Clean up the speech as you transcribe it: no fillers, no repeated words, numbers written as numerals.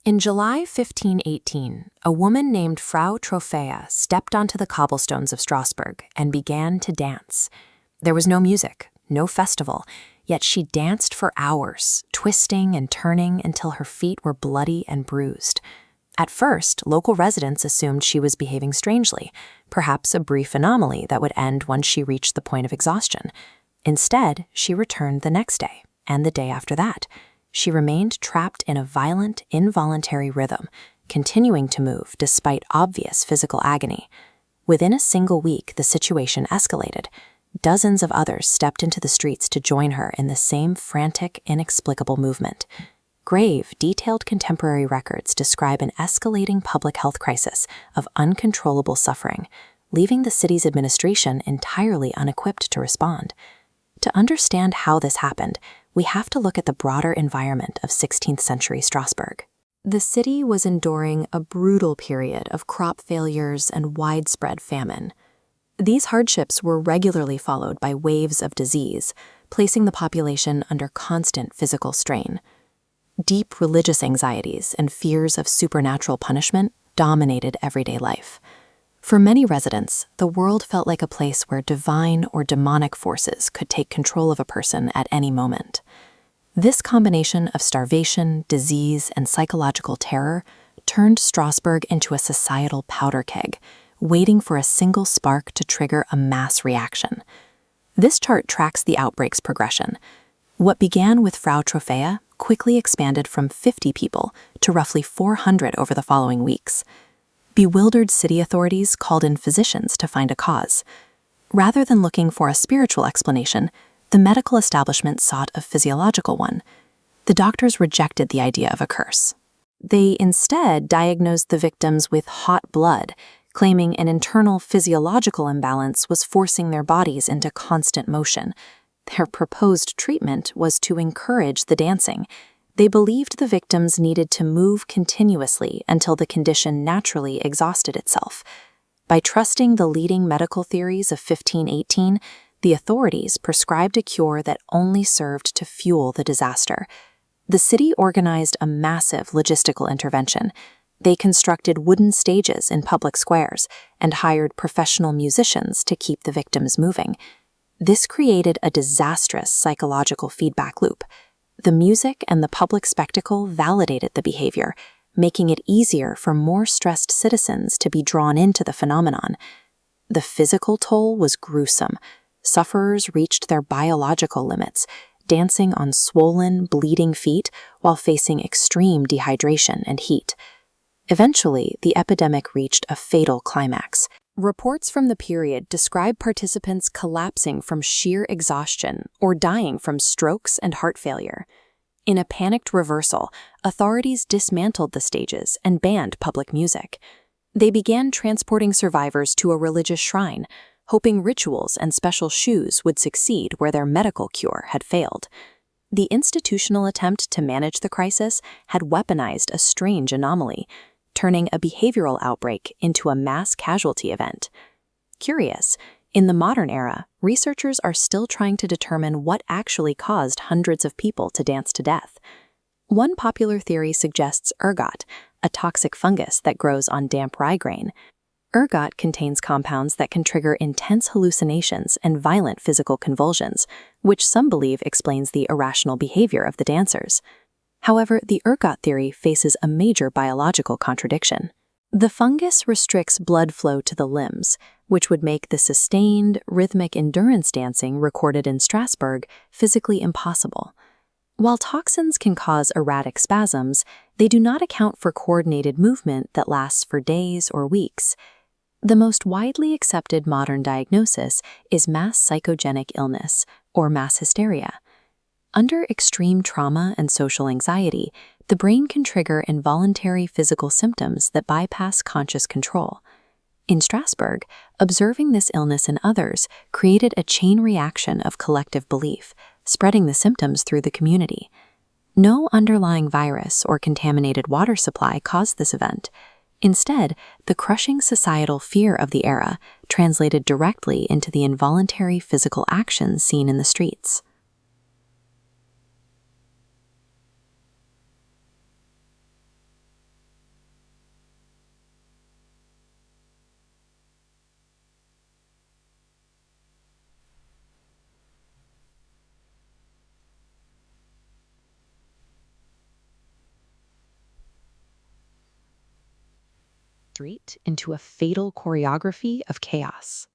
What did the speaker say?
In July 1518, a woman named Frau Troffea stepped onto the cobblestones of Strasbourg and began to dance. There was no music, no festival, yet she danced for hours, twisting and turning until her feet were bloody and bruised. At first, local residents assumed she was behaving strangely, perhaps a brief anomaly that would end once she reached the point of exhaustion. Instead, she returned the next day, and the day after that. She remained trapped in a violent, involuntary rhythm, continuing to move despite obvious physical agony. Within a single week, the situation escalated. Dozens of others stepped into the streets to join her in the same frantic, inexplicable movement. Grave, detailed contemporary records describe an escalating public health crisis of uncontrollable suffering, leaving the city's administration entirely unequipped to respond. To understand how this happened, we have to look at the broader environment of 16th century Strasbourg. The city was enduring a brutal period of crop failures and widespread famine. These hardships were regularly followed by waves of disease, placing the population under constant physical strain. Deep religious anxieties and fears of supernatural punishment dominated everyday life. For many residents, the world felt like a place where divine or demonic forces could take control of a person at any moment. This combination of starvation, disease, and psychological terror turned Strasbourg into a societal powder keg, waiting for a single spark to trigger a mass reaction. This chart tracks the outbreak's progression. What began with Frau Troffea quickly expanded from 50 people to roughly 400 over the following weeks. Bewildered city authorities called in physicians to find a cause. Rather than looking for a spiritual explanation, the medical establishment sought a physiological one. The doctors rejected the idea of a curse. They instead diagnosed the victims with hot blood, claiming an internal physiological imbalance was forcing their bodies into constant motion. Their proposed treatment was to encourage the dancing. They believed the victims needed to move continuously until the condition naturally exhausted itself. By trusting the leading medical theories of 1518, the authorities prescribed a cure that only served to fuel the disaster. The city organized a massive logistical intervention. They constructed wooden stages in public squares and hired professional musicians to keep the victims moving. This created a disastrous psychological feedback loop. The music and the public spectacle validated the behavior, making it easier for more stressed citizens to be drawn into the phenomenon. The physical toll was gruesome. Sufferers reached their biological limits, dancing on swollen, bleeding feet while facing extreme dehydration and heat. Eventually, the epidemic reached a fatal climax. Reports from the period describe participants collapsing from sheer exhaustion or dying from strokes and heart failure. In a panicked reversal, authorities dismantled the stages and banned public music. They began transporting survivors to a religious shrine, hoping rituals and special shoes would succeed where their medical cure had failed. The institutional attempt to manage the crisis had weaponized a strange anomaly, turning a behavioral outbreak into a mass casualty event. Curious, in the modern era, researchers are still trying to determine what actually caused hundreds of people to dance to death. One popular theory suggests ergot, a toxic fungus that grows on damp rye grain. Ergot contains compounds that can trigger intense hallucinations and violent physical convulsions, which some believe explains the irrational behavior of the dancers. However, the ergot theory faces a major biological contradiction. The fungus restricts blood flow to the limbs, which would make the sustained, rhythmic endurance dancing recorded in Strasbourg physically impossible. While toxins can cause erratic spasms, they do not account for coordinated movement that lasts for days or weeks. The most widely accepted modern diagnosis is mass psychogenic illness, or mass hysteria. Under extreme trauma and social anxiety, the brain can trigger involuntary physical symptoms that bypass conscious control. In Strasbourg, observing this illness in others created a chain reaction of collective belief, spreading the symptoms through the community. No underlying virus or contaminated water supply caused this event. Instead, the crushing societal fear of the era translated directly into the involuntary physical actions seen in the streets. street into a fatal choreography of chaos.